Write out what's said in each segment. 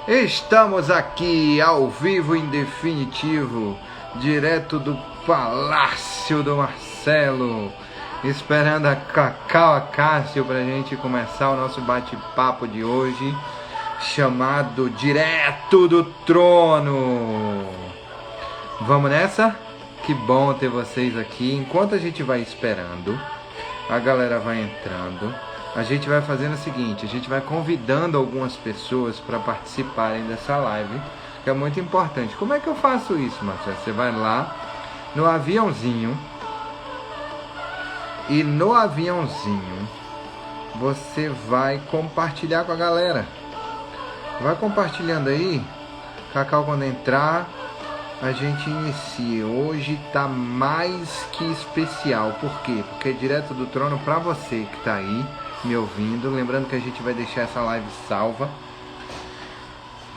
Estamos aqui ao vivo em definitivo, direto do Palácio do Marcelo, esperando a Cacau Acácio para a gente começar o nosso bate-papo de hoje, chamado Direto do Trono. Vamos nessa? Que bom ter vocês aqui. Enquanto a gente vai esperando, a galera vai entrando, a gente vai fazendo o seguinte, a gente vai convidando algumas pessoas para participarem dessa live, que é muito importante. Como é que eu faço isso, Marcelo? Você vai lá no aviãozinho, e no aviãozinho você vai compartilhar com a galera. Vai compartilhando aí, Cacau, quando entrar, a gente inicia. Hoje tá mais que especial. Por quê? Porque é direto do trono para você que tá aí me ouvindo. Lembrando que a gente vai deixar essa live salva,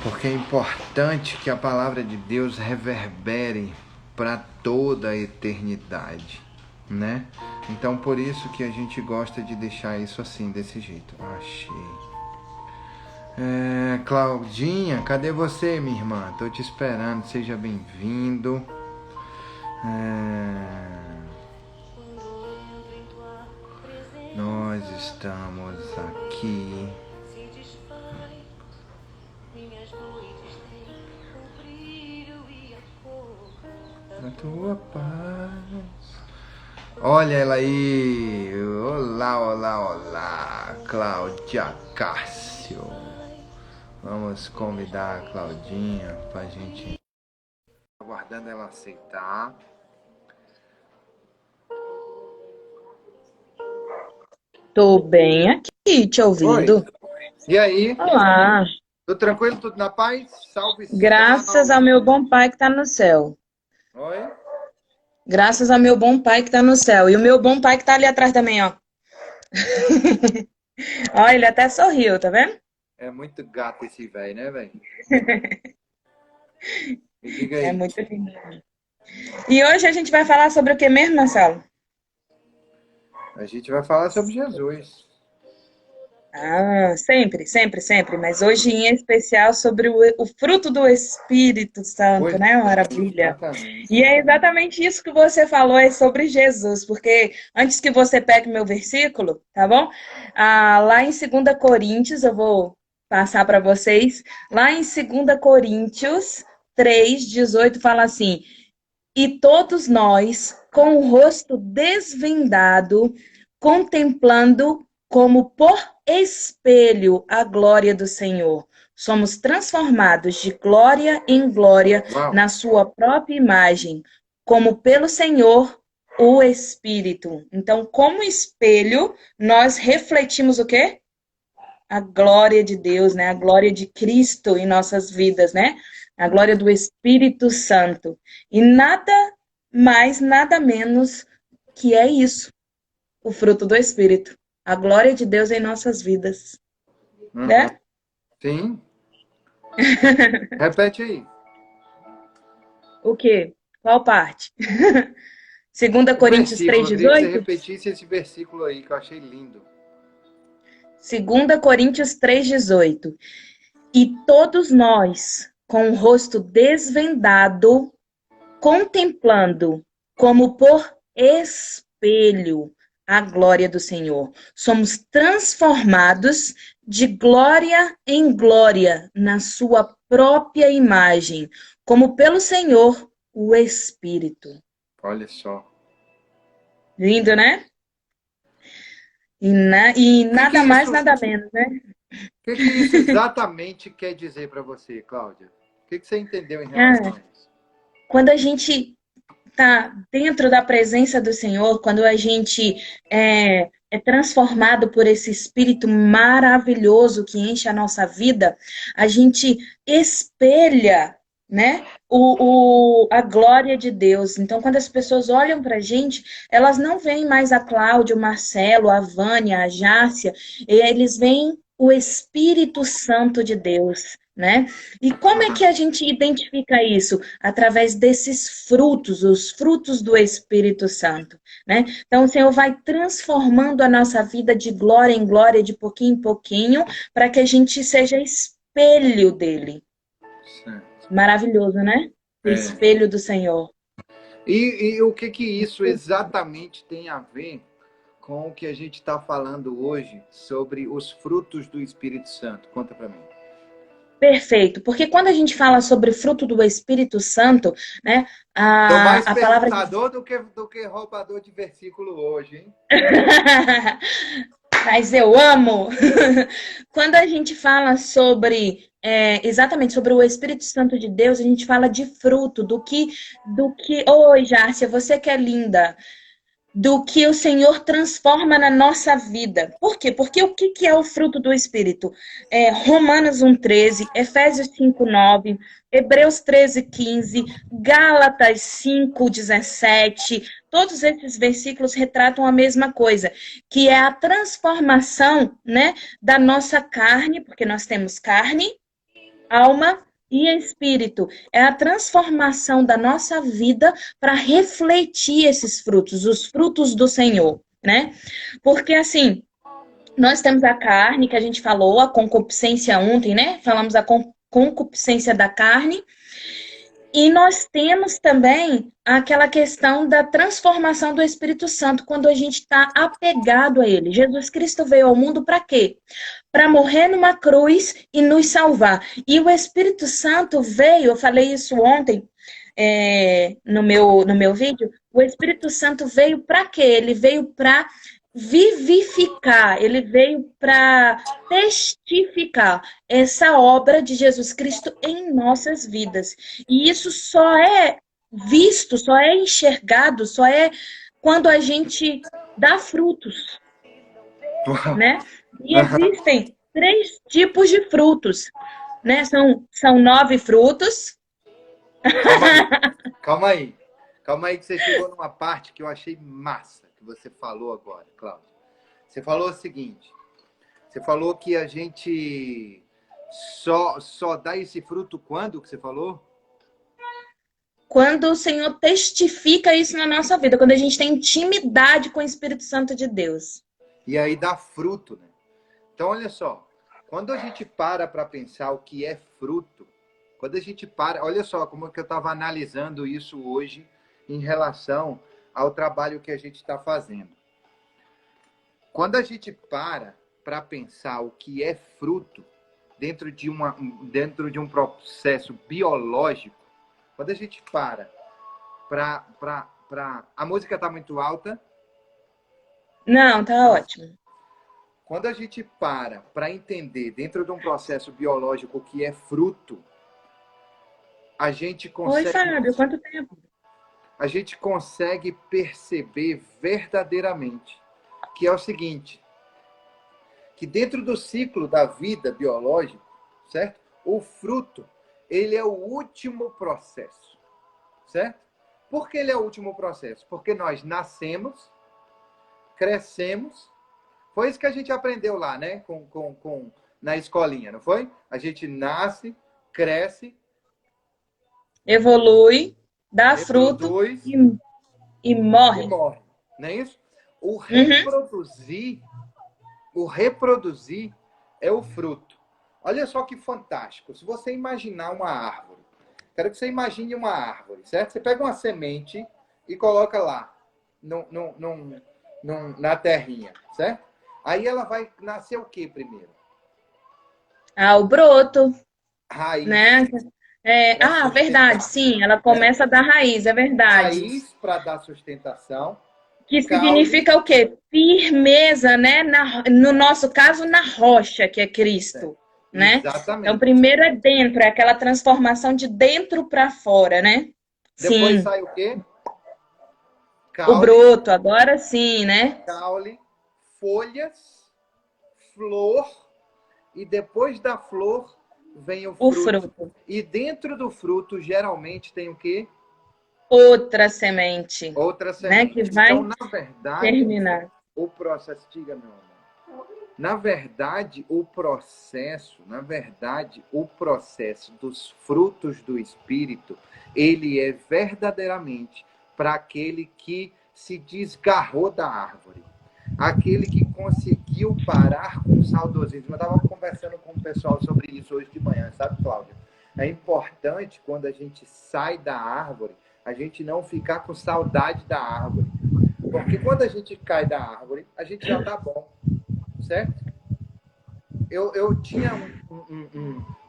porque é importante que a palavra de Deus reverbere para toda a eternidade, né? Então por isso que a gente gosta de deixar isso assim, desse jeito. Achei. Claudinha, cadê você, minha irmã? Tô te esperando, seja bem-vindo. Nós estamos aqui. A tua paz. Olha ela aí. Olá, olá, olá. Cláudia Cássio. Vamos convidar a Claudinha pra gente, aguardando ela aceitar. Tô bem aqui, te ouvindo. Oi. E aí? Olá. Tudo tranquilo? Tudo na paz? Salve, Graças ao salve. meu bom pai que tá no céu. Oi? Graças ao meu bom pai que tá no céu. E o meu bom pai que tá ali atrás também, ó. Ó, ele até sorriu, tá vendo? É muito gato esse velho, né, velho? Me diga É aí. muito lindo. E hoje a gente vai falar sobre o que mesmo, Marcelo? A gente vai falar sobre Jesus. Ah, sempre, sempre, sempre. Mas hoje em especial sobre o fruto do Espírito Santo, Oi? né? Maravilha. Exatamente. E é exatamente isso que você falou, é sobre Jesus, porque antes que você pegue meu versículo, tá bom? Lá em 2 Coríntios, eu vou passar para vocês, lá em 2 Coríntios 3:18 fala assim: E todos nós, com o rosto desvendado, contemplando como por espelho a glória do Senhor, somos transformados de glória em glória Uau. na sua própria imagem, como pelo Senhor, o Espírito. Então, como espelho, nós refletimos o quê? A glória de Deus, né? A glória de Cristo em nossas vidas, né? A glória do Espírito Santo. E nada mais, nada menos que é isso, o fruto do Espírito. A glória de Deus em nossas vidas, Uhum. né? Sim. Repete aí. O quê? Qual parte? 2 O Coríntios versículo, eu queria que você 3:18? repetisse esse versículo aí, que eu achei lindo. 2 Coríntios 3:18. E todos nós, com o rosto desvendado, contemplando como por espelho a glória do Senhor. Somos transformados de glória em glória na sua própria imagem, como pelo Senhor, o Espírito. Olha só. Lindo, né? E O que que nada mais, isso, o nada menos, né? que isso exatamente quer dizer para você, Cláudia? O que você entendeu em relação Ah, a isso? quando a gente tá dentro da presença do Senhor, quando a gente é transformado por esse Espírito maravilhoso que enche a nossa vida, a gente espelha, né, a glória de Deus. Então, quando as pessoas olham para a gente, elas não veem mais a Cláudia, o Marcelo, a Vânia, a Járcia, eles veem o Espírito Santo de Deus, né? E como é que a gente identifica isso? Através desses frutos, os frutos do Espírito Santo, né? Então, o Senhor vai transformando a nossa vida de glória em glória, de pouquinho em pouquinho, para que a gente seja espelho dele. Certo. Maravilhoso, né? O espelho do Senhor. E o que isso exatamente tem a ver com o que a gente está falando hoje sobre os frutos do Espírito Santo? Conta para mim. Perfeito, porque quando a gente fala sobre fruto do Espírito Santo, né, Tô mais a palavra perguntador do que roubador de versículo hoje, hein? Mas eu amo. Quando a gente fala sobre exatamente sobre o Espírito Santo de Deus, a gente fala de fruto, Oi, Járcia, você que é linda, do que o Senhor transforma na nossa vida. Por quê? Porque o que é o fruto do Espírito? Romanos 1,13, Efésios 5,9, Hebreus 13,15, Gálatas 5,17. Todos esses versículos retratam a mesma coisa, que é a transformação, né, da nossa carne, porque nós temos carne, alma e espírito. É a transformação da nossa vida para refletir esses frutos, os frutos do Senhor, né? Porque assim, nós temos a carne que a gente falou, a concupiscência ontem, né? Falamos a concupiscência da carne. E nós temos também aquela questão da transformação do Espírito Santo quando a gente está apegado a Ele. Jesus Cristo veio ao mundo para quê? Para morrer numa cruz e nos salvar. E o Espírito Santo veio, eu falei isso ontem no meu vídeo, o Espírito Santo veio para quê? Ele veio para vivificar, ele veio para testificar essa obra de Jesus Cristo em nossas vidas. E isso só é visto, só é enxergado, só é quando a gente dá frutos, né? E existem 3 tipos de frutos, né? São 9 frutos. Calma aí. Calma aí que você chegou numa parte que eu achei massa, que você falou agora, Cláudio. Você falou o seguinte, você falou que a gente só dá esse fruto quando que você falou? Quando o Senhor testifica isso na nossa vida, quando a gente tem intimidade com o Espírito Santo de Deus. E aí dá fruto, né? Então, olha só, quando a gente para pensar o que é fruto, quando a gente para, olha só como que eu estava analisando isso hoje em relação ao trabalho que a gente está fazendo. Quando a gente para pensar o que é fruto dentro de um processo biológico, quando a gente para a música está muito alta? Não, tá ótimo. Quando a gente para entender dentro de um processo biológico o que é fruto, a gente consegue... Oi, Fábio, quanto tempo? A gente consegue perceber verdadeiramente que é o seguinte, que dentro do ciclo da vida biológica, certo? O fruto, ele é o último processo, certo? Por que ele é o último processo? Porque nós nascemos, crescemos. Foi isso que a gente aprendeu lá, né? Na escolinha, não foi? A gente nasce, cresce, evolui, dá fruto e morre. E morre. Não é isso? O reproduzir é o fruto. Olha só que fantástico. Se você imaginar uma árvore, quero que você imagine uma árvore, certo? Você pega uma semente e coloca lá na terrinha, certo? Aí ela vai nascer o que primeiro? O broto. Raiz. Né? Verdade, sim. Ela começa a dar raiz, é verdade. Raiz para dar sustentação. Que significa o quê? Firmeza, né? No nosso caso, na rocha, que é Cristo. Né? Exatamente. Então, primeiro é dentro, é aquela transformação de dentro para fora, né? Depois sim. sai o quê? Caule, o broto, agora sim, né? Caule, folhas, flor, e depois da flor vem o fruto. E dentro do fruto, geralmente, tem o quê? Outra semente. Outra semente. Né? Que vai então, na verdade, terminar. O processo... Diga, meu amor. Na verdade, o processo dos frutos do Espírito, ele é verdadeiramente para aquele que se desgarrou da árvore. Aquele que conseguiu conseguiu parar com o saudosismo. Eu estava conversando com o pessoal sobre isso hoje de manhã, sabe, Cláudio? É importante, quando a gente sai da árvore, a gente não ficar com saudade da árvore. Porque quando a gente cai da árvore, a gente já está bom, certo? Eu tinha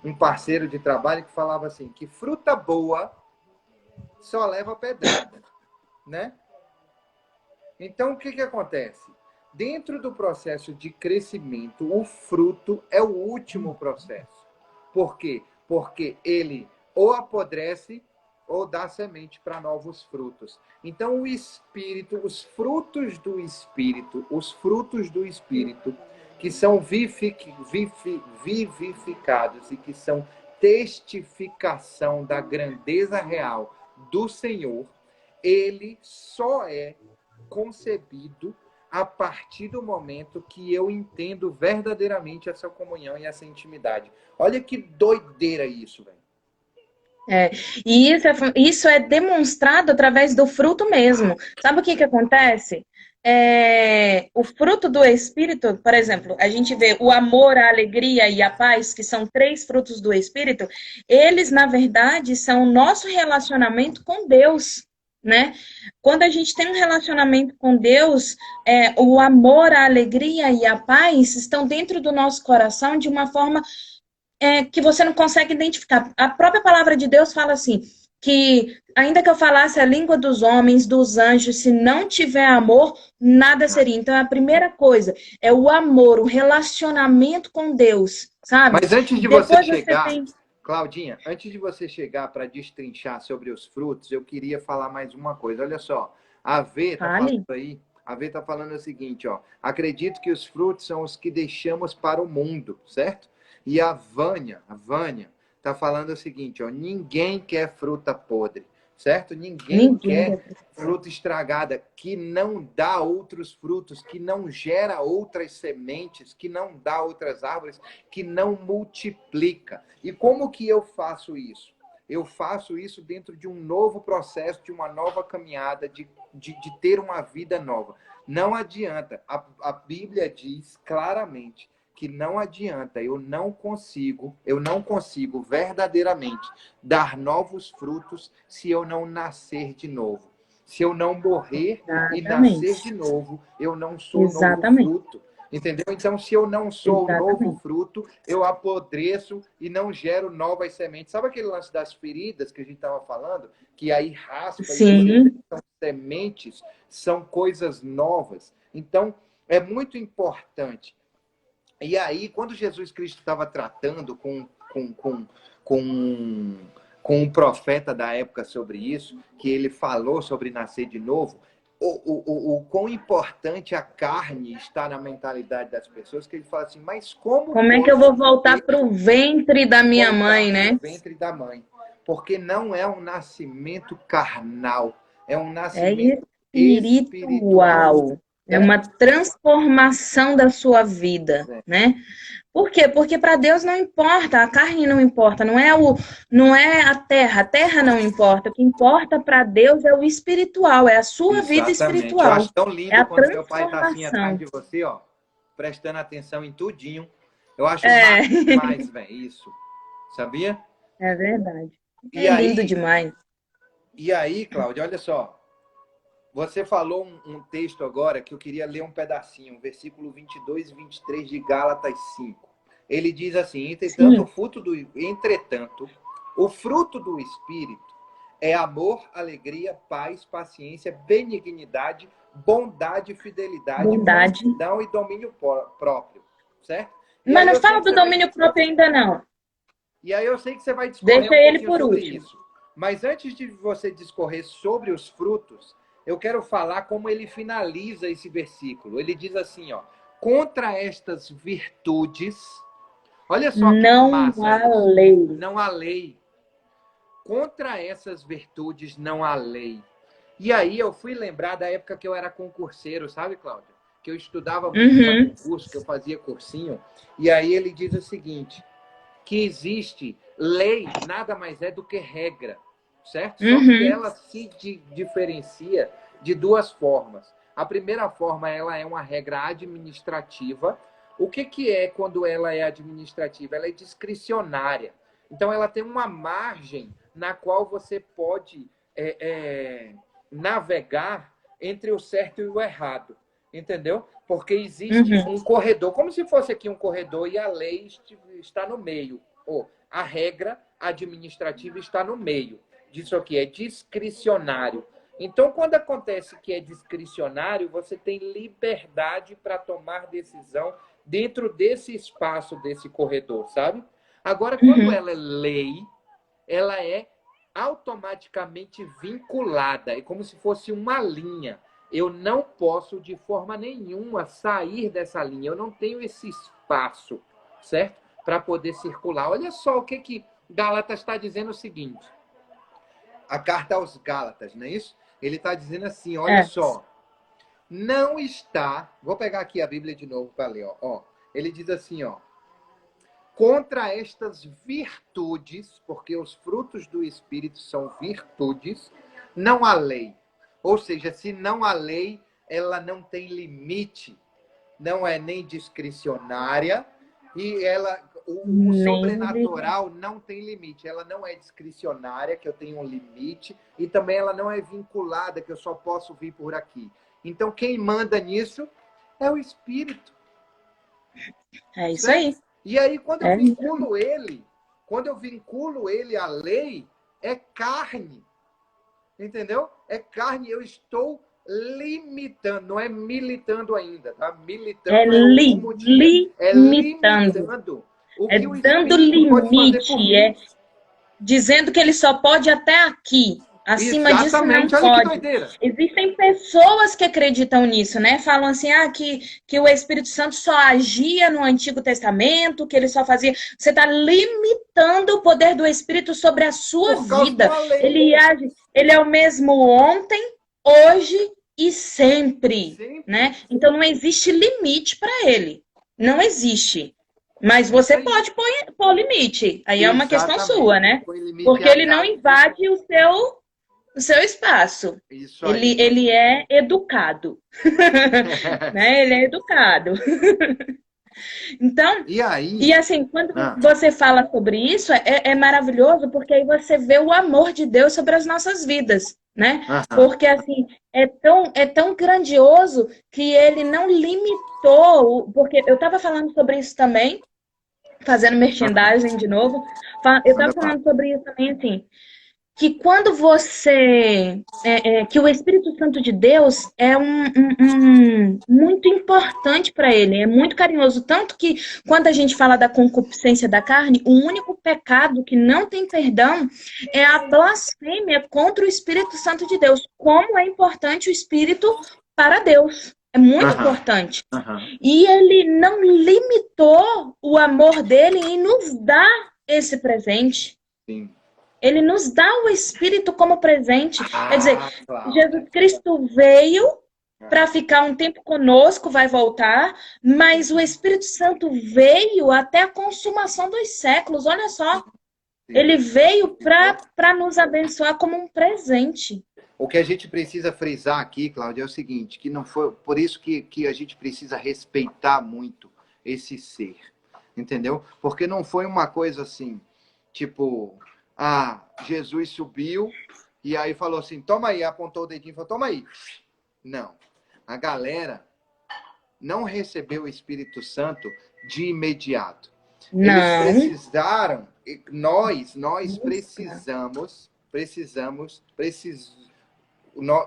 um parceiro de trabalho que falava assim, que fruta boa só leva pedrada, né? Então, o que acontece? Dentro do processo de crescimento, o fruto é o último processo. Por quê? Porque ele ou apodrece ou dá semente para novos frutos. Então, o Espírito, os frutos do Espírito, que são vivificados e que são testificação da grandeza real do Senhor, ele só é concebido a partir do momento que eu entendo verdadeiramente essa comunhão e essa intimidade. Olha que doideira isso, velho. E isso é demonstrado através do fruto mesmo. Sabe o que acontece? O fruto do Espírito, por exemplo, a gente vê o amor, a alegria e a paz, que são 3 frutos do Espírito, eles, na verdade, são o nosso relacionamento com Deus, né? Quando a gente tem um relacionamento com Deus, o amor, a alegria e a paz estão dentro do nosso coração de uma forma que você não consegue identificar. A própria palavra de Deus fala assim, que ainda que eu falasse a língua dos homens, dos anjos, se não tiver amor, nada seria. Então, a primeira coisa é o amor, o relacionamento com Deus, sabe? Mas antes de Depois você chegar, tem... Claudinha, antes de você chegar para destrinchar sobre os frutos, eu queria falar mais uma coisa. Olha só, a V está falando aí, a V está falando o seguinte, ó, acredito que os frutos são os que deixamos para o mundo, certo? E a Vânia tá falando o seguinte, ó, ninguém quer fruta podre, certo? Ninguém quer fruta estragada, que não dá outros frutos, que não gera outras sementes, que não dá outras árvores, que não multiplica. E como que eu faço isso? Eu faço isso dentro de um novo processo, de uma nova caminhada, de ter uma vida nova. Não adianta. A Bíblia diz claramente que não adianta, eu não consigo verdadeiramente dar novos frutos se eu não nascer de novo. Se eu não morrer e nascer de novo, eu não sou novo fruto. Entendeu? Então, se eu não sou novo fruto, eu apodreço e não gero novas sementes. Sabe aquele lance das feridas que a gente estava falando? Que aí raspa e são sementes, são coisas novas. Então, é muito importante. E aí, quando Jesus Cristo estava tratando com um profeta da época sobre isso, que ele falou sobre nascer de novo, o quão importante a carne está na mentalidade das pessoas, que ele fala assim, mas como é que eu vou voltar para o ventre da minha mãe, né? O ventre da mãe. Porque não é um nascimento carnal, é um nascimento espiritual. É uma transformação da sua vida, né? Por quê? Porque para Deus não importa, a carne não importa, não é a terra não importa. O que importa para Deus é o espiritual, é a sua vida espiritual. Eu acho tão lindo quando meu pai está assim atrás de você, ó, prestando atenção em tudinho. Eu acho demais, velho, isso. Sabia? É verdade. Lindo demais. E aí, Cláudia, olha só. Você falou um texto agora que eu queria ler um pedacinho, versículo 22 e 23 de Gálatas 5. Ele diz assim, entretanto, o fruto do Espírito é amor, alegria, paz, paciência, benignidade, bondade, fidelidade, mansidão e domínio próprio, certo? Mas não fala do domínio próprio ainda não. E aí eu sei que você vai discorrer Deixa ele por sobre último. isso. Mas antes de você discorrer sobre os frutos, eu quero falar como ele finaliza esse versículo. Ele diz assim, ó, contra estas virtudes, olha só que massa. Não há lei. Contra essas virtudes não há lei. E aí eu fui lembrar da época que eu era concurseiro, sabe, Cláudia? Que eu estudava muito para concurso, que eu fazia cursinho. E aí ele diz o seguinte, que existe lei, nada mais é do que regra, certo? Só que ela se diferencia de duas formas. A primeira forma, ela é uma regra administrativa. O que é quando ela é administrativa? Ela é discricionária. Então, ela tem uma margem na qual você pode navegar entre o certo e o errado. Entendeu? Porque existe um corredor, como se fosse aqui um corredor e a lei está no meio. Ou a regra administrativa está no meio. Disso aqui é discricionário. Então, quando acontece que é discricionário, você tem liberdade para tomar decisão dentro desse espaço, desse corredor, sabe? Agora, quando ela é lei, ela é automaticamente vinculada. É como se fosse uma linha. Eu não posso, de forma nenhuma, sair dessa linha. Eu não tenho esse espaço, certo? Para poder circular. Olha só o que Gálatas está dizendo o seguinte. A carta aos Gálatas, não é isso? Ele está dizendo assim, olha só. Não está... Vou pegar aqui a Bíblia de novo para ler. Ó. Ele diz assim, ó. Contra estas virtudes, porque os frutos do Espírito são virtudes, não há lei. Ou seja, se não há lei, ela não tem limite. Não é nem discricionária e o sobrenatural não tem limite. Ela não é discricionária, que eu tenho um limite, e também ela não é vinculada, que eu só posso vir por aqui. Então, quem manda nisso é o Espírito. É isso aí. E aí, quando eu vinculo ele à lei, é carne. Entendeu? É carne, eu estou limitando, não é militando ainda, tá? Militando é o último dia. É limitando. O que o dando limite, dizendo que ele só pode até aqui. Acima disso não pode. Existem pessoas que acreditam nisso, né? Falam assim, que o Espírito Santo só agia no Antigo Testamento, que ele só fazia... Você está limitando o poder do Espírito sobre a sua vida. Ele é o mesmo ontem, hoje e sempre. Né? Então não existe limite para ele. Não existe. Mas você pode pôr limite. Aí é uma questão sua, né? Porque ele não invade o seu espaço. Ele é educado. Né? Ele é educado. Então, e assim, quando você fala sobre isso, é maravilhoso, porque aí você vê o amor de Deus sobre as nossas vidas, né? Porque assim, é tão grandioso que ele não limitou, porque eu estava falando sobre isso também, fazendo merchandising de novo, eu estava falando sobre isso também, assim, que quando você... que o Espírito Santo de Deus é muito importante para ele, é muito carinhoso. Tanto que, quando a gente fala da concupiscência da carne, o único pecado que não tem perdão é a blasfêmia contra o Espírito Santo de Deus. Como é importante o Espírito para Deus. É muito importante. E ele não limitou o amor dele em nos dar esse presente. Sim. Ele nos dá o Espírito como presente. Quer dizer, Jesus Cristo veio para ficar um tempo conosco, vai voltar, mas o Espírito Santo veio até a consumação dos séculos. Olha só, ele veio para nos abençoar como um presente. O que a gente precisa frisar aqui, Cláudia, é o seguinte, que não foi por isso que a gente precisa respeitar muito esse ser, entendeu? Porque não foi uma coisa assim, tipo... Jesus subiu e aí falou assim, toma aí, apontou o dedinho e falou, toma aí. Não. A galera não recebeu o Espírito Santo de imediato. Não. Eles precisaram, nós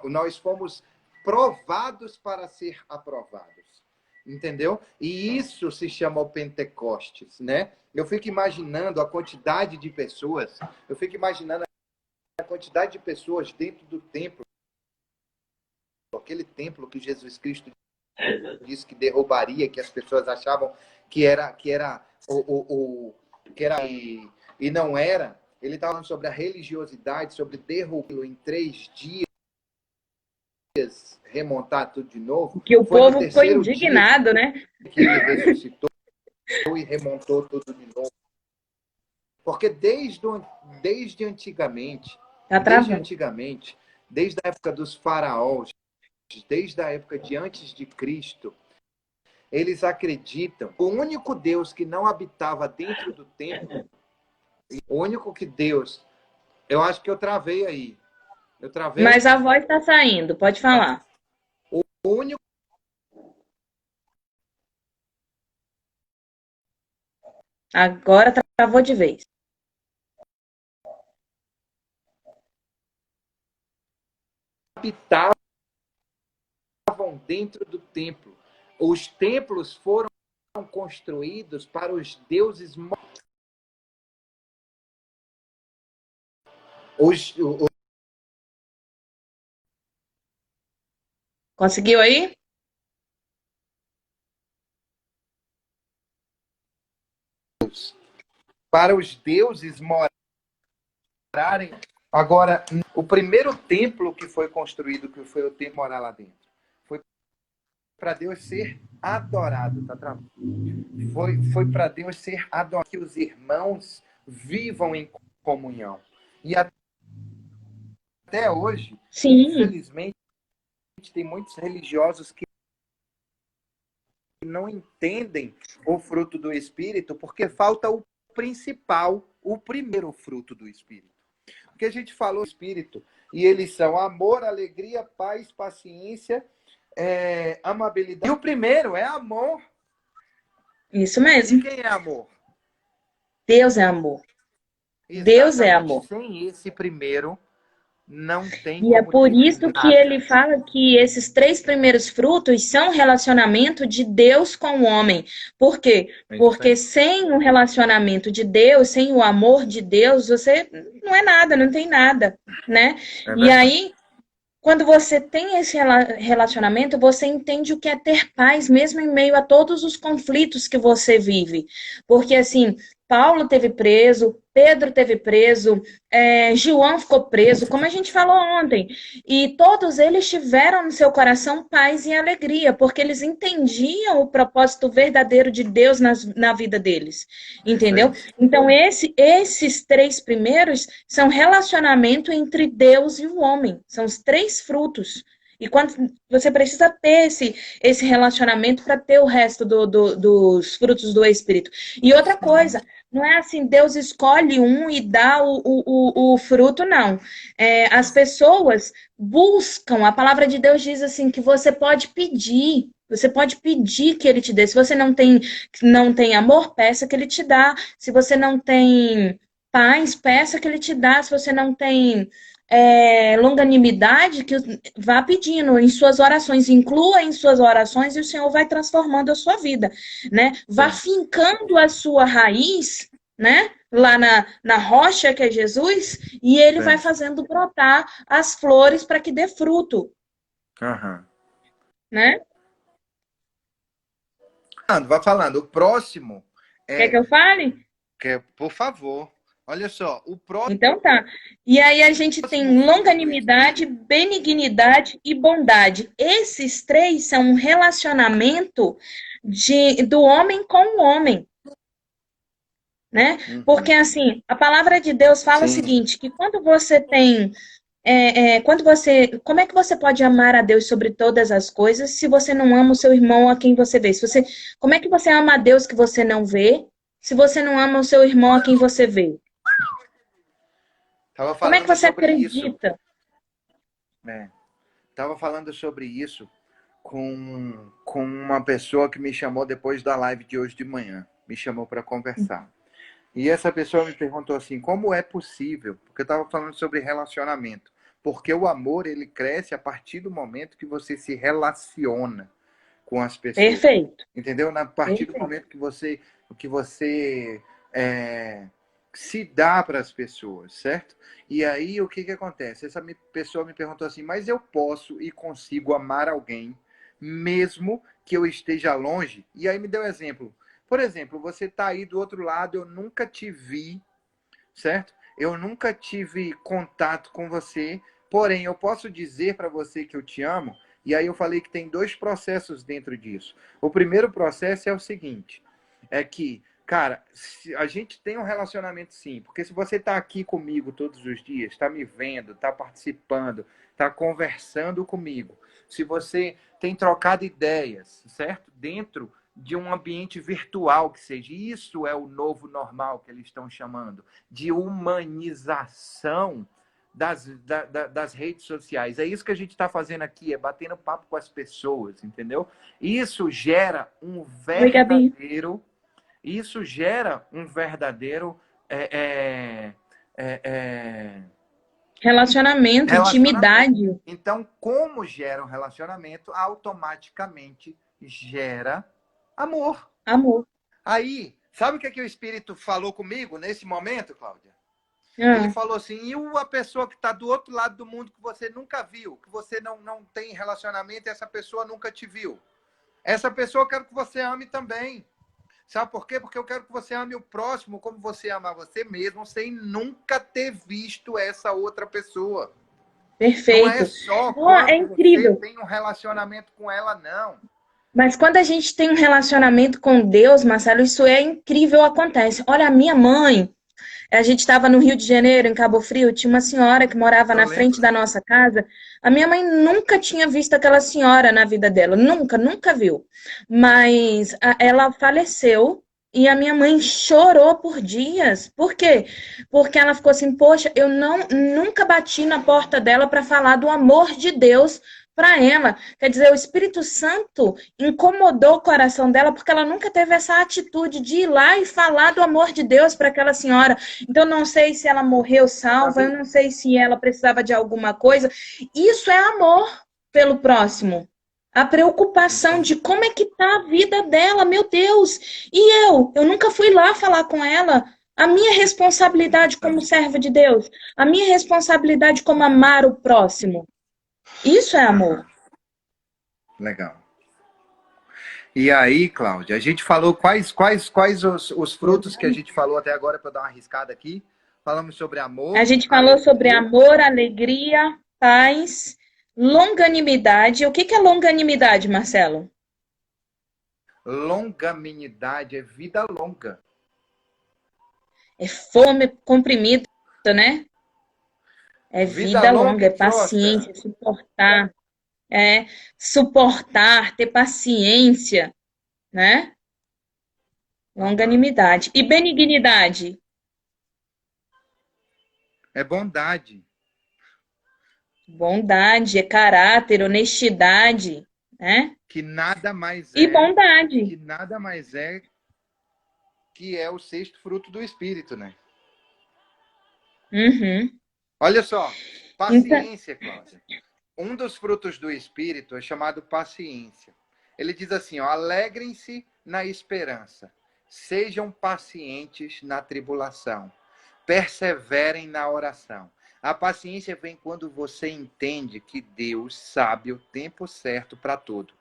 nós fomos provados para ser aprovados. Entendeu? E isso se chama o Pentecostes, né? Eu fico imaginando a quantidade de pessoas, dentro do templo, aquele templo que Jesus Cristo disse que derrubaria, que as pessoas achavam que era e não era. Ele estava falando sobre a religiosidade, sobre derrubá-lo em 3 dias, remontar tudo de novo. Que o povo foi indignado, né? Que ele ressuscitou e remontou tudo de novo. Porque desde antigamente, desde a época dos faraós, desde a época de antes de Cristo, eles acreditam que o único Deus que não habitava dentro do templo, o único que Deus... Eu acho que eu travei aí. Eu travei. Mas a voz está saindo, pode falar. O único... Agora travou de vez. Habitavam dentro do templo. Os templos foram construídos para os deuses... Conseguiu aí? Para os deuses morarem. Agora, o primeiro templo que foi construído, que foi o templo morar lá dentro, foi para Deus ser adorado, tá travando? Foi para Deus ser adorado, que os irmãos vivam em comunhão. E até hoje, Sim. infelizmente, tem muitos religiosos que não entendem o fruto do Espírito, porque falta o principal, o primeiro fruto do Espírito. Porque a gente falou Espírito, e eles são amor, alegria, paz, paciência, amabilidade. E o primeiro é amor. Isso mesmo. E quem é amor? Deus é amor. Exatamente. Deus é amor. Sem esse primeiro, não tem E é como por ter isso nada. que ele fala que esses 3 primeiros frutos são relacionamento de Deus com o homem. Por quê? Porque sem o relacionamento de Deus, sem o amor de Deus, você não é nada, não tem nada, né? E aí, quando você tem esse relacionamento, você entende o que é ter paz, mesmo em meio a todos os conflitos que você vive. Porque, assim, Paulo teve preso, Pedro teve preso, João ficou preso, como a gente falou ontem. E todos eles tiveram no seu coração paz e alegria, porque eles entendiam o propósito verdadeiro de Deus na vida deles. Entendeu? Então, esses 3 primeiros são relacionamento entre Deus e o homem. São os 3 frutos. E quando você precisa ter esse relacionamento para ter o resto dos frutos do Espírito. E outra coisa, não é assim, Deus escolhe um e dá o fruto, não. As pessoas buscam, a palavra de Deus diz assim, que você pode pedir que ele te dê. Se você não tem amor, peça que ele te dá. Se você não tem paz, peça que ele te dá. Se você não tem longanimidade, que vá pedindo em suas orações, inclua em suas orações e o Senhor vai transformando a sua vida, né? Vá fincando a sua raiz, né? Lá na rocha que é Jesus, e ele vai fazendo brotar as flores para que dê fruto. Né? Vai falando. O próximo Quer que eu fale? Por favor. Olha só, o próximo... Então tá. E aí a gente tem longanimidade, benignidade e bondade. Esses 3 são um relacionamento do homem com o homem. Né? Porque assim, a palavra de Deus fala o seguinte, que quando você tem... como é que você pode amar a Deus sobre todas as coisas se você não ama o seu irmão a quem você vê? Como é que você ama a Deus que você não vê se você não ama o seu irmão a quem você vê? Como é que você acredita? Estava falando sobre isso com uma pessoa que me chamou depois da live de hoje de manhã. Me chamou para conversar. E essa pessoa me perguntou assim, como é possível? Porque eu estava falando sobre relacionamento. Porque o amor, ele cresce a partir do momento que você se relaciona com as pessoas. Perfeito. Entendeu? A partir do momento que você se dá para as pessoas, certo? E aí, o que acontece? Essa pessoa me perguntou assim, mas eu posso e consigo amar alguém mesmo que eu esteja longe? E aí me deu um exemplo. Por exemplo, você está aí do outro lado, eu nunca te vi, certo? Eu nunca tive contato com você, porém, eu posso dizer para você que eu te amo? E aí eu falei que tem 2 processos dentro disso. O primeiro processo é o seguinte, é que Cara, a gente tem um relacionamento sim, porque se você está aqui comigo todos os dias, está me vendo, está participando, está conversando comigo, se você tem trocado ideias, certo? Dentro de um ambiente virtual que seja, isso é o novo normal que eles estão chamando, de humanização das redes sociais. É isso que a gente está fazendo aqui, é batendo papo com as pessoas, entendeu? Isso gera um Oi, Gabi. verdadeiro isso gera um verdadeiro Relacionamento, relacionamento. intimidade, Então, como gera um relacionamento, automaticamente gera amor. amor. Aí, sabe o que, é que o Espírito falou comigo nesse momento, Cláudia? Ele Ah, falou assim, e a pessoa que está do outro lado do mundo que você nunca viu, que você não tem relacionamento e essa pessoa nunca te viu. Essa pessoa eu quero que você ame também. Sabe por quê? Porque eu quero que você ame o próximo como você ama você mesmo, sem nunca ter visto essa outra pessoa. Não é perfeito. só Oh, é quando você incrível. tem um relacionamento com ela, não. Mas quando a gente tem um relacionamento com Deus, Marcelo, isso é incrível, acontece. Olha, a minha mãe, a gente estava no Rio de Janeiro, em Cabo Frio, tinha uma senhora que morava Eu na frente lembro. da nossa casa. A minha mãe nunca tinha visto aquela senhora na vida dela, nunca, nunca viu. Mas ela faleceu e a minha mãe chorou por dias. Por quê? Porque ela ficou assim, poxa, eu nunca bati na porta dela para falar do amor de Deus para ela. Quer dizer, o Espírito Santo incomodou o coração dela porque ela nunca teve essa atitude de ir lá e falar do amor de Deus para aquela senhora. Então, não sei se ela morreu salva, eu Sabe? não sei se ela precisava de alguma coisa. Isso é amor pelo próximo. A preocupação de como é que tá a vida dela, meu Deus. E eu nunca fui lá falar com ela. A minha responsabilidade como serva de Deus, a minha responsabilidade como amar o próximo. Isso é amor. Legal. E aí, Cláudia, a gente falou quais os frutos que a gente falou até agora para dar uma arriscada aqui. Falamos sobre A amor, gente falou sobre alegria. amor, alegria, paz, longanimidade. O que que é longanimidade, Marcelo? Longanimidade é vida longa. É fome comprimida, né? É Vida vida longa longa, e é próspera. paciência, suportar, ter paciência, né? Uhum. Longanimidade. E benignidade? É bondade. Bondade, é caráter, honestidade, né? Que nada mais E é bondade. que nada mais é que é o sexto fruto do Espírito, né? Uhum. Olha só, Então, paciência, Cláudia. Um dos frutos do Espírito é chamado paciência. Ele diz assim, ó, alegrem-se na esperança, sejam pacientes na tribulação, perseverem na oração. A paciência vem quando você entende que Deus sabe o tempo certo para tudo.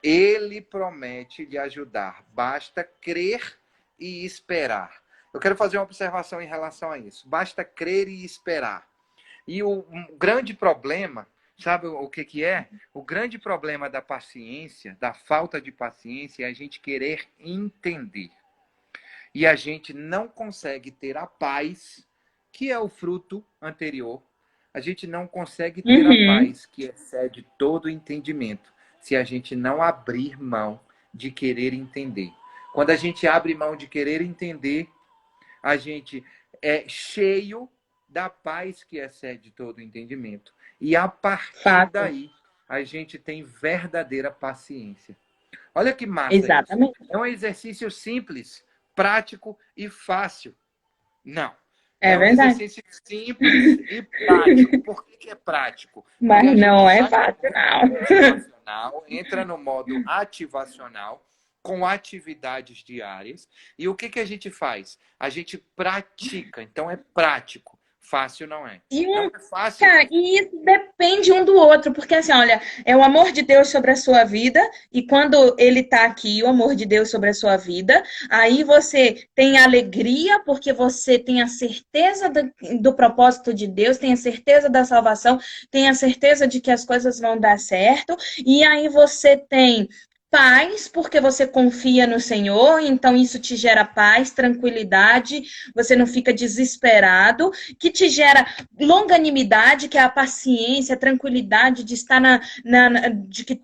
Ele promete lhe ajudar, basta crer e esperar. Eu quero fazer uma observação em relação a isso. Basta crer e esperar. E o grande problema, sabe o que, que é? O grande problema da paciência, da falta de paciência, é a gente querer entender. E a gente não consegue ter a paz, que é o fruto anterior. A gente não consegue ter a uhum. paz que excede todo o entendimento, se a gente não abrir mão de querer entender. Quando a gente abre mão de querer entender, a gente é cheio da paz que excede todo o entendimento. E a partir Fato. daí, a gente tem verdadeira paciência. Olha que massa isso. Exatamente. É um exercício simples, prático e fácil. Não. É É um verdade. exercício simples e prático. Por que é prático? Porque Mas a gente não é sai do fácil, modo não. motivacional, entra no modo ativacional, com atividades diárias. E o que, que a gente faz? A gente pratica. Então é prático. Fácil não é. E Não um é fácil. Cara, e isso depende um do outro, porque assim, olha, é o amor de Deus sobre a sua vida, e quando ele tá aqui, o amor de Deus sobre a sua vida, aí você tem alegria, porque você tem a certeza do propósito de Deus, tem a certeza da salvação, tem a certeza de que as coisas vão dar certo, e aí você tem paz, porque você confia no Senhor, então isso te gera paz, tranquilidade, você não fica desesperado, que te gera longanimidade, que é a paciência, a tranquilidade de estar de que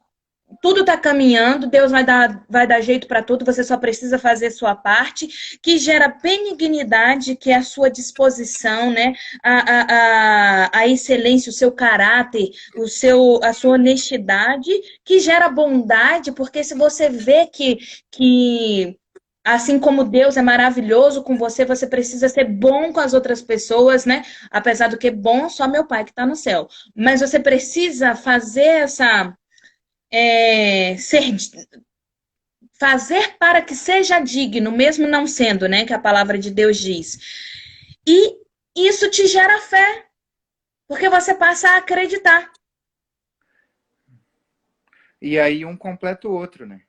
tudo está caminhando, Deus vai dar jeito para tudo, você só precisa fazer a sua parte, que gera benignidade, que é a sua disposição, né? A excelência, o seu caráter, a sua honestidade, que gera bondade, porque se você vê que assim como Deus é maravilhoso com você, você precisa ser bom com as outras pessoas, né? Apesar do que bom, só meu pai que está no céu. Mas você precisa fazer é, ser, fazer para que seja digno, mesmo não sendo, né? Que a palavra de Deus diz. E isso te gera fé, porque você passa a acreditar. E aí um completa o outro, né?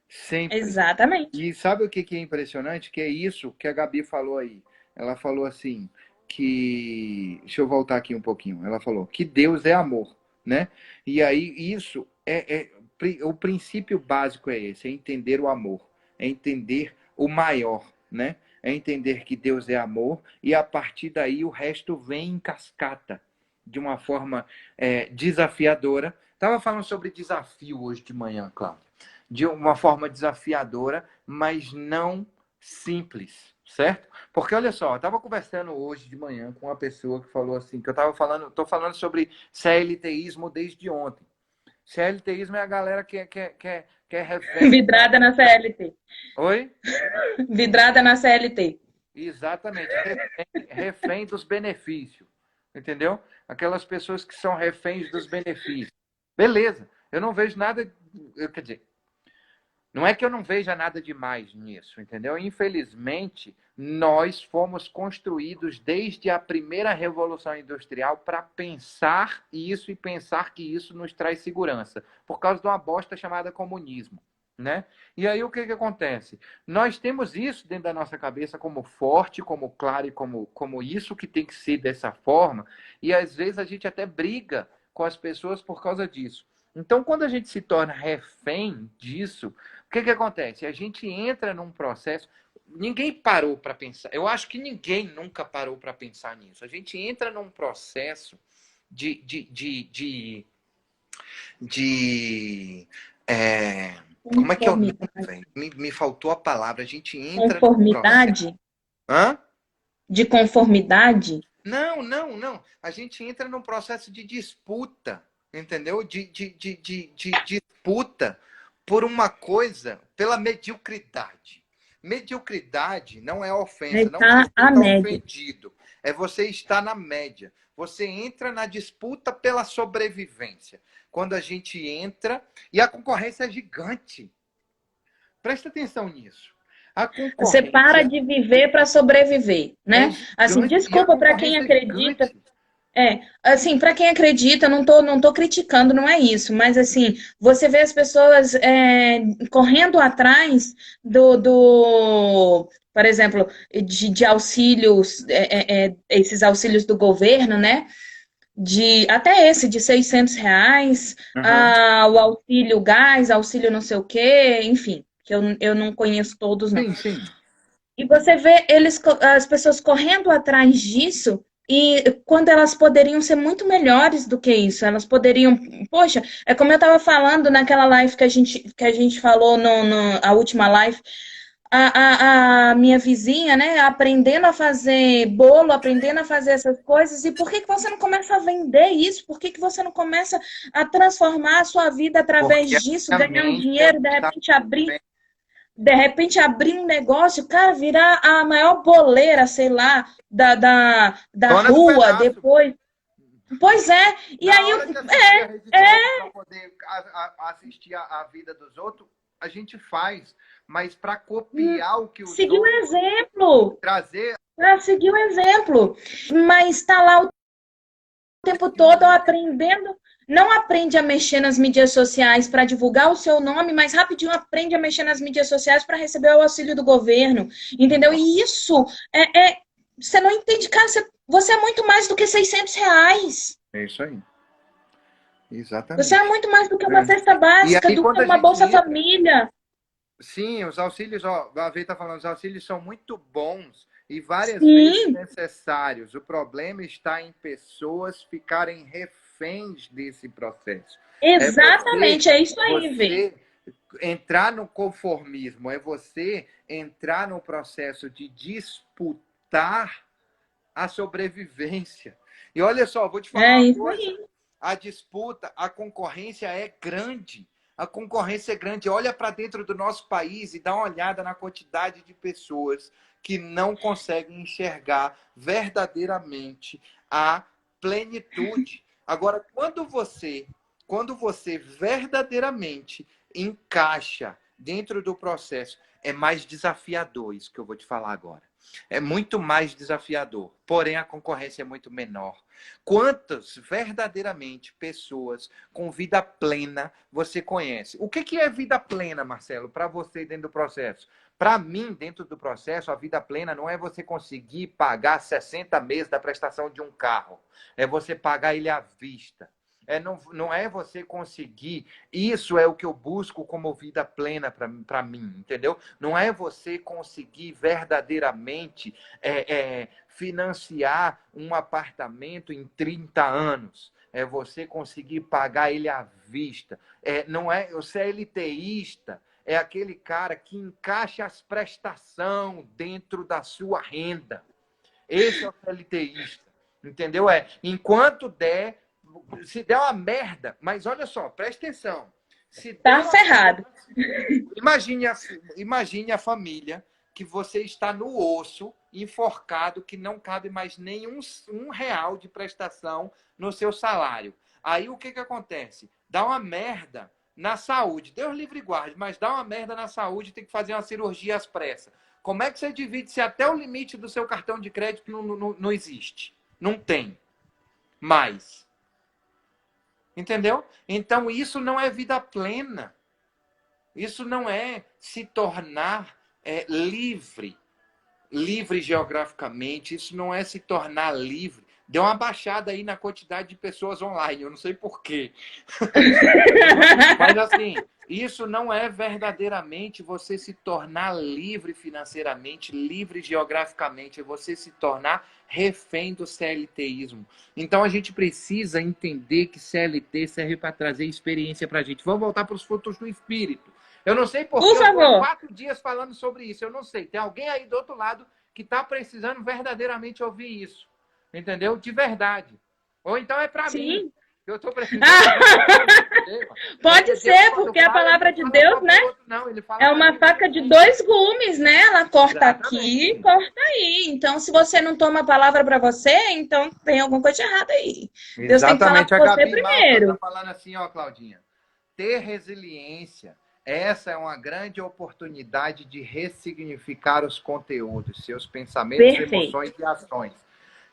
Sempre. Exatamente. E sabe o que é impressionante? Que é isso que a Gabi falou aí. Ela falou assim, que... Deixa eu voltar aqui um pouquinho. Ela falou que Deus é amor, né? E aí isso o princípio básico é esse, é entender o amor, é entender o maior, né? É entender que Deus é amor e a partir daí o resto vem em cascata de uma forma desafiadora. Estava falando sobre desafio hoje de manhã, Cláudio. De uma forma desafiadora, mas não simples, certo? Porque olha só, eu estava conversando hoje de manhã com uma pessoa que falou assim, que estou falando sobre CLTismo desde ontem. CLTismo é a galera que é refém. Vidrada na CLT. Oi? Vidrada na CLT. Exatamente, refém dos benefícios, entendeu? Aquelas pessoas que são reféns dos benefícios. Beleza, eu não vejo nada, quer dizer, não é que eu não veja nada demais nisso, entendeu? Infelizmente, nós fomos construídos desde a primeira Revolução Industrial para pensar isso e pensar que isso nos traz segurança, por causa de uma bosta chamada comunismo, né? E aí o que acontece? Nós temos isso dentro da nossa cabeça como forte, como claro e como isso que tem que ser dessa forma, e às vezes a gente até briga com as pessoas por causa disso. Então, quando a gente se torna refém disso, o que acontece? A gente entra num processo. Ninguém parou para pensar. Eu acho que ninguém nunca parou para pensar nisso. A gente entra num processo de como é que é o nome, velho? Me faltou a palavra. A gente entra num processo. Conformidade? Hã? De conformidade? Não. A gente entra num processo de disputa, entendeu? De disputa por uma coisa, pela mediocridade. Mediocridade não é ofensa, não é estar ofendido. É você estar na média. Você entra na disputa pela sobrevivência. Quando a gente entra, e a concorrência é gigante. Presta atenção nisso. Você para de viver para sobreviver, né? Assim, desculpa para quem acredita. Assim, para quem acredita, não tô criticando, não é isso, mas assim, você vê as pessoas correndo atrás por exemplo, de auxílios, esses auxílios do governo, né? Até esse de R$ 600, o auxílio gás, auxílio não sei o quê, enfim, que eu não conheço todos, não. Sim. E você vê as pessoas correndo atrás disso, e quando elas poderiam ser muito melhores do que isso, elas poderiam. Poxa, é como eu estava falando naquela live que a gente falou a última live. A minha vizinha, né, aprendendo a fazer bolo, aprendendo a fazer essas coisas, e por que você não começa a vender isso? Por que você não começa a transformar a sua vida através disso, ganhar um dinheiro, de repente abrir um negócio, cara, virar a maior boleira, sei lá, da rua, depois. Pois é, e na aí hora de para poder assistir a vida dos outros, a gente faz, mas para copiar o que os seguir outros... um exemplo. Trazer... Para seguir um exemplo. Mas está lá o tempo todo aprendendo. Não aprende a mexer nas mídias sociais para divulgar o seu nome, mas rapidinho aprende a mexer nas mídias sociais para receber o auxílio do governo. Entendeu? E isso você não entende, cara, você é muito mais do que R$ 600. É isso aí. Você é Exatamente. muito mais do que uma É. cesta E básica, aí, do que quando a uma gente Bolsa entra, Família. sim, os auxílios, ó, a Vê está falando, os auxílios são muito bons e várias vezes Sim, necessários. O problema está em pessoas ficarem reféns desse processo. É exatamente, é isso aí, Vê. você entrar no conformismo, é você entrar no processo de disputar a sobrevivência. E olha só, vou te falar É uma isso coisa. aí. A disputa, a concorrência é grande. A concorrência é grande. Olha para dentro do nosso país e dá uma olhada na quantidade de pessoas que não conseguem enxergar verdadeiramente a plenitude. Agora, quando você verdadeiramente encaixa dentro do processo, é mais desafiador isso que eu vou te falar agora. É muito mais desafiador, porém a concorrência é muito menor. Quantas verdadeiramente pessoas com vida plena você conhece? O que é vida plena, Marcelo, para você dentro do processo? Para mim, dentro do processo, a vida plena não é você conseguir pagar 60 meses da prestação de um carro. É você pagar ele à vista. Não é você conseguir. Isso é o que eu busco como vida plena para mim, entendeu? Não é você conseguir verdadeiramente financiar um apartamento em 30 anos. É você conseguir pagar ele à vista. Não é o CLTista, é aquele cara que encaixa as prestações dentro da sua renda. Esse é o CLTista. Entendeu? Enquanto der, se der uma merda, mas olha só, presta atenção. Se der Tá uma merda, ferrado. imagine a família que você está no osso, enforcado, que não cabe mais nenhum um real de prestação no seu salário. Aí o que acontece? Dá uma merda na saúde. Deus livre e guarde, mas dá uma merda na saúde, tem que fazer uma cirurgia às pressas. Como é que você divide se até o limite do seu cartão de crédito não existe? Não tem mais. Entendeu? Então isso não é vida plena. Isso não é se tornar livre, livre geograficamente. Isso não é se tornar livre. Deu uma baixada aí na quantidade de pessoas online, eu não sei porquê. Mas assim, isso não é verdadeiramente você se tornar livre financeiramente, livre geograficamente, é você se tornar refém do CLTismo. Então a gente precisa entender que CLT serve para trazer experiência para a gente. Vamos voltar para os frutos do Espírito. Eu não sei porque Por eu estou há favor. 4 dias falando sobre isso, eu não sei. Tem alguém aí do outro lado que está precisando verdadeiramente ouvir isso. Entendeu? De verdade. Ou então é para mim. Sim. Eu estou precisando verdadeiramente entender. Pode Porque Deus, ser, quando porque a fala, ele palavra não de fala só Deus, né? para o outro, não. Ele fala É para a uma gente faca de também. dois gumes, né? Ela corta aqui, Exatamente. corta aí. Então, se você não toma a palavra para você, então tem alguma coisa errada aí. Deus tem que falar Exatamente. A com você Gabi Malta está primeiro. falando assim, ó, Claudinha. Ter resiliência. Essa é uma grande oportunidade de ressignificar os conteúdos, seus pensamentos, Perfeito, emoções e ações.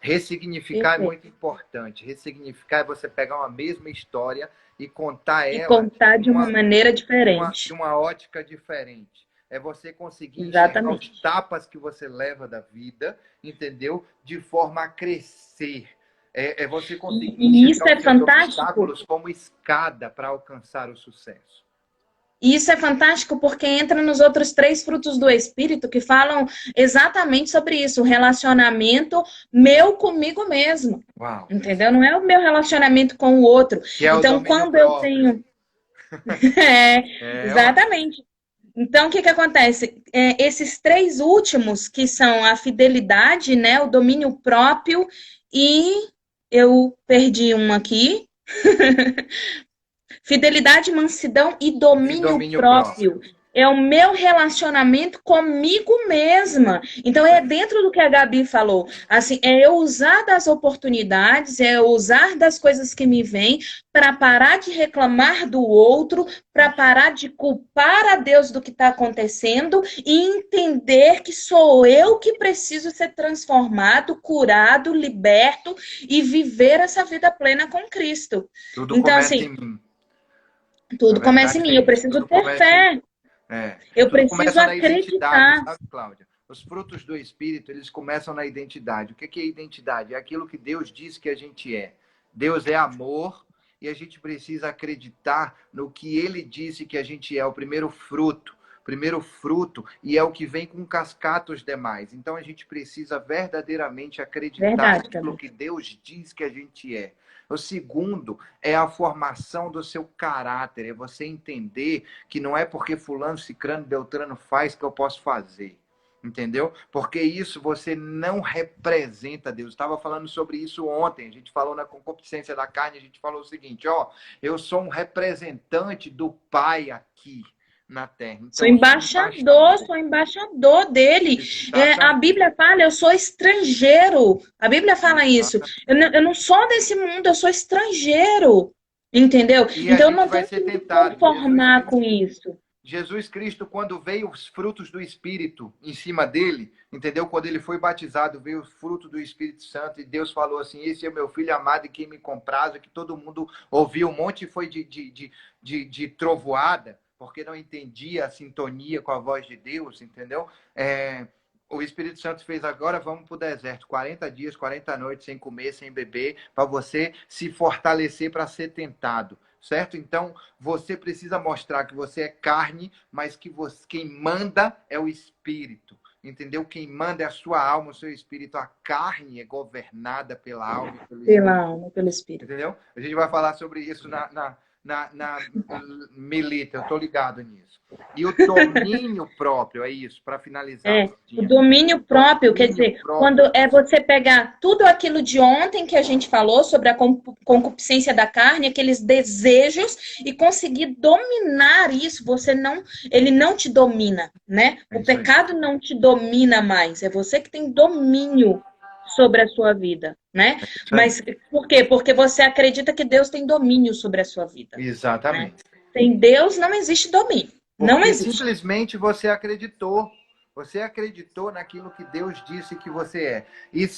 Ressignificar é perfeito. muito importante. Ressignificar é você pegar uma mesma história e contar E ela contar de uma maneira de diferente. uma ótica diferente. É você conseguir enxergar os Exatamente. tapas que você leva da vida, entendeu? De forma a crescer. É você conseguir E isso enxergar é os seus fantástico. obstáculos como escada para alcançar o sucesso. E isso é fantástico porque entra nos outros três frutos do Espírito que falam exatamente sobre isso, o relacionamento meu comigo mesmo. Uau! Entendeu? Não é o meu relacionamento com o outro. Que é o Então, domínio quando eu próprio. tenho. É, Ué. exatamente. Então, o que que acontece? Esses três últimos, que são a fidelidade, né, o domínio próprio, e eu perdi um aqui. Fidelidade, mansidão e E domínio domínio próprio. próprio. É o meu relacionamento comigo mesma. Então, Isso é aí. dentro do que a Gabi falou. Assim, é eu usar das oportunidades, é eu usar das coisas que me vêm para parar de reclamar do outro, para parar de culpar a Deus do que está acontecendo e entender que sou eu que preciso ser transformado, curado, liberto e viver essa vida plena com Cristo. Tudo Então, começa assim, em mim. A tudo começa em verdade mim. é Eu isso. preciso Tudo ter começa em fé. Eu tudo preciso começa na identidade, acreditar. sabe, Cláudia? Os frutos do Espírito, eles começam na identidade. O que é identidade? É aquilo que Deus diz que a gente é. Deus é amor e a gente precisa acreditar no que ele disse que a gente é, o primeiro fruto. Primeiro fruto, e é o que vem com cascata os demais. Então a gente precisa verdadeiramente acreditar Verdade, naquilo Gabi. que Deus diz que a gente é. O segundo é a formação do seu caráter, é você entender que não é porque fulano, cicrano, beltrano faz que eu posso fazer. Entendeu? Porque isso você não representa Deus. Estava falando sobre isso ontem. A gente falou na concupiscência da carne, a gente falou o seguinte, ó, eu sou um representante do Pai aqui na terra. Então, Sou embaixador dele. A Exatamente. Bíblia fala, eu sou estrangeiro. A Bíblia fala isso. Exatamente. Eu não sou desse mundo, eu sou estrangeiro. Entendeu? E a Então eu gente não vai tenho ser que me tentado. conformar com isso. Jesus Cristo, quando veio os frutos do Espírito em cima dele, entendeu? Quando ele foi batizado, veio o fruto do Espírito Santo e Deus falou assim, esse é o meu filho amado e quem me compraz, que todo mundo ouviu, um monte foi de trovoada, porque não entendia a sintonia com a voz de Deus, entendeu? O Espírito Santo fez agora, vamos para o deserto, 40 dias, 40 noites, sem comer, sem beber, para você se fortalecer para ser tentado. Certo? Então, você precisa mostrar que você é carne, mas que quem manda é o espírito. Entendeu? Quem manda é a sua alma, o seu espírito. A carne é governada pela alma e pelo Pela espírito. alma, pelo Espírito. Entendeu? A gente vai falar sobre isso na milita, eu estou ligado nisso. E o domínio próprio, é isso, para finalizar. O domínio próprio, quer dizer, quando é você pegar tudo aquilo de ontem que a gente falou sobre a concupiscência da carne, aqueles desejos, e conseguir dominar isso, ele não te domina, né? O pecado não te domina mais, é você que tem domínio sobre a sua vida, né? Mas por quê? Porque você acredita que Deus tem domínio sobre a sua vida. Exatamente. Né? Sem Deus não existe domínio. Não Porque existe. simplesmente você acreditou. Você acreditou naquilo que Deus disse que você é. E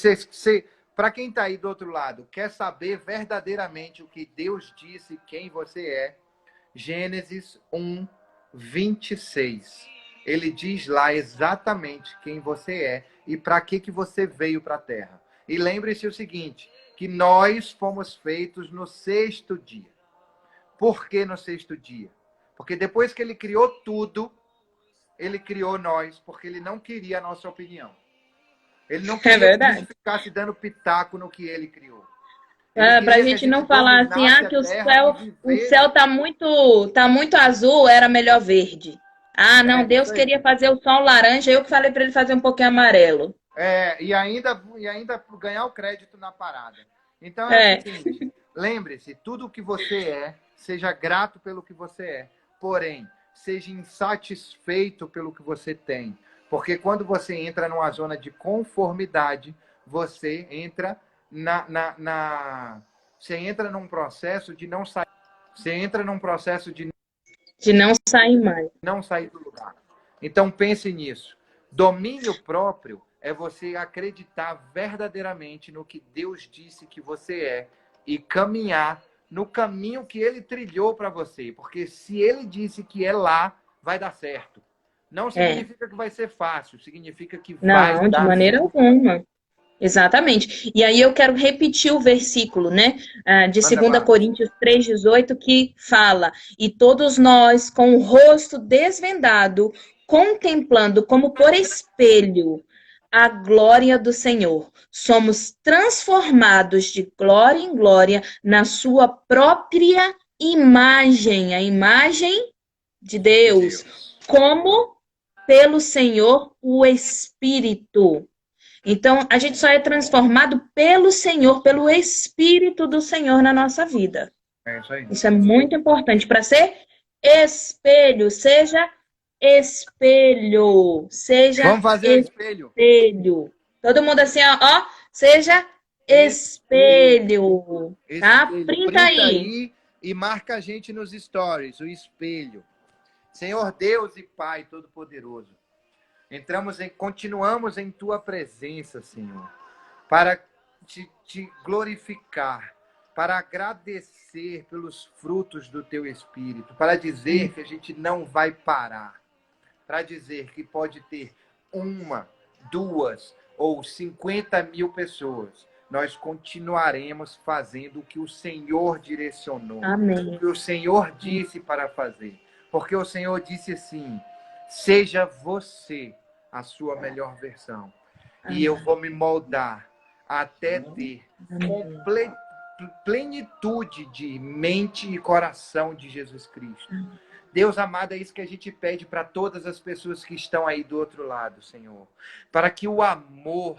para quem está aí do outro lado, quer saber verdadeiramente o que Deus disse, quem você é, Gênesis 1, 26. Ele diz lá exatamente quem você é e para que você veio para a Terra. E lembre-se o seguinte, que nós fomos feitos no 6º dia. Por que no 6º dia? Porque depois que ele criou tudo, ele criou nós, porque ele não queria a nossa opinião. Ele não queria que a gente ficasse dando pitaco no que ele criou. Para a gente não falar assim, que o céu tá muito azul, era melhor verde. Ah, não, Deus queria fazer o sol laranja, eu que falei para ele fazer um pouquinho amarelo. E ainda ganhar o crédito na parada. Então é o seguinte, lembre-se, tudo o que você é, seja grato pelo que você é. Porém, seja insatisfeito pelo que você tem. Porque quando você entra numa zona de conformidade, você entra você entra num processo de não sair. Você entra num processo de não sair mais. Não sair do lugar. Então pense nisso. Domínio próprio é você acreditar verdadeiramente no que Deus disse que você é e caminhar no caminho que ele trilhou para você. Porque se ele disse que é lá, vai dar certo. Não significa que vai ser fácil, significa que vai dar certo. Não, de maneira alguma. Exatamente. E aí eu quero repetir o versículo, né? De 2 Coríntios 3,18, que fala: e todos nós, com o rosto desvendado, contemplando como por espelho a glória do Senhor, somos transformados de glória em glória na sua própria imagem, a imagem de Deus, como pelo Senhor o Espírito. Então, a gente só é transformado pelo Senhor, pelo Espírito do Senhor na nossa vida. É isso aí. Isso é muito importante. Para ser espelho, seja espelho. Seja Vamos fazer espelho. Todo mundo assim, ó, seja espelho. Tá? Printa aí. E marca a gente nos stories, o espelho. Senhor Deus e Pai Todo-Poderoso, continuamos em Tua presença, Senhor, para te glorificar, para agradecer pelos frutos do Teu Espírito, para dizer que a gente não vai parar, para dizer que pode ter 1, 2 ou 50 mil pessoas, nós continuaremos fazendo o que o Senhor direcionou, o Amém. que o Senhor disse para fazer. Porque o Senhor disse assim: seja você a sua melhor versão. E eu vou me moldar até ter plenitude de mente e coração de Jesus Cristo. Deus amado, é isso que a gente pede para todas as pessoas que estão aí do outro lado, Senhor. Para que o amor,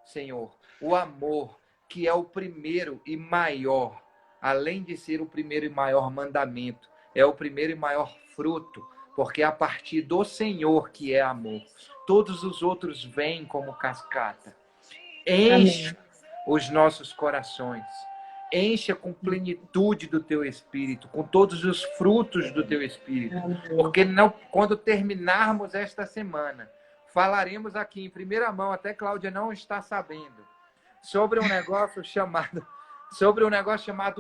Senhor, o amor, que é o primeiro e maior, além de ser o primeiro e maior mandamento, é o primeiro e maior fruto, porque é a partir do Senhor que é amor. Todos os outros vêm como cascata. Enche os nossos corações. Encha com plenitude do teu Espírito, com todos os frutos do teu Espírito. Porque quando terminarmos esta semana, falaremos aqui em primeira mão, até Cláudia não está sabendo, sobre um negócio chamado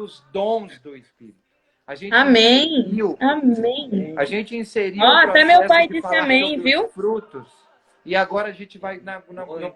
os dons do Espírito. A gente inseriu, Amém. A gente inseriu Ó, o até meu pai processo de disse falar amém, sobre viu? os frutos. E agora a gente vai, no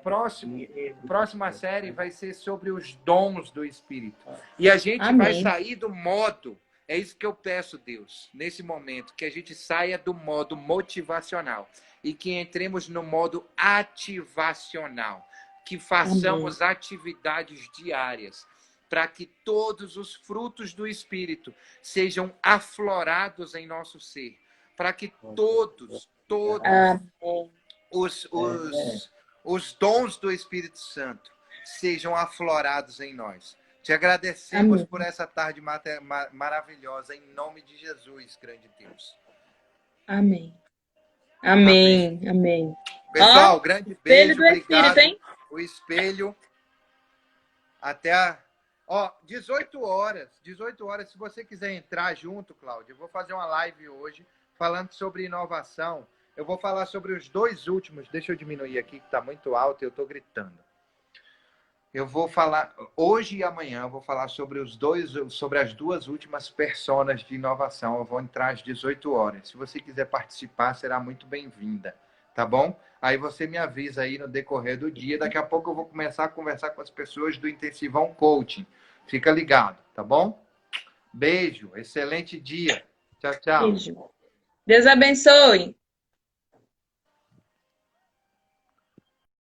próxima série, vai ser sobre os dons do Espírito. E a gente vai sair do modo, é isso que eu peço, Deus, nesse momento, que a gente saia do modo motivacional e que entremos no modo ativacional, que façamos atividades diárias, para que todos os frutos do Espírito sejam aflorados em nosso ser, para que todos os dons do Espírito Santo sejam aflorados em nós. Te agradecemos por essa tarde maravilhosa, em nome de Jesus, grande Deus. Amém. Amém. Amém. Pessoal, grande beijo, do obrigado. Espírito, hein? O espelho. Até 18 horas. 18 horas, se você quiser entrar junto, Cláudia, eu vou fazer uma live hoje falando sobre inovação. Eu vou falar sobre os dois últimos. Deixa eu diminuir aqui, que está muito alto e eu estou gritando. Eu vou falar, hoje e amanhã, eu vou falar sobre as duas últimas personas de inovação. Eu vou entrar às 18 horas. Se você quiser participar, será muito bem-vinda. Tá bom? Aí você me avisa aí no decorrer do dia. Daqui a pouco eu vou começar a conversar com as pessoas do Intensivão Coaching. Fica ligado, tá bom? Beijo, excelente dia. Tchau, tchau. Beijo. Deus abençoe.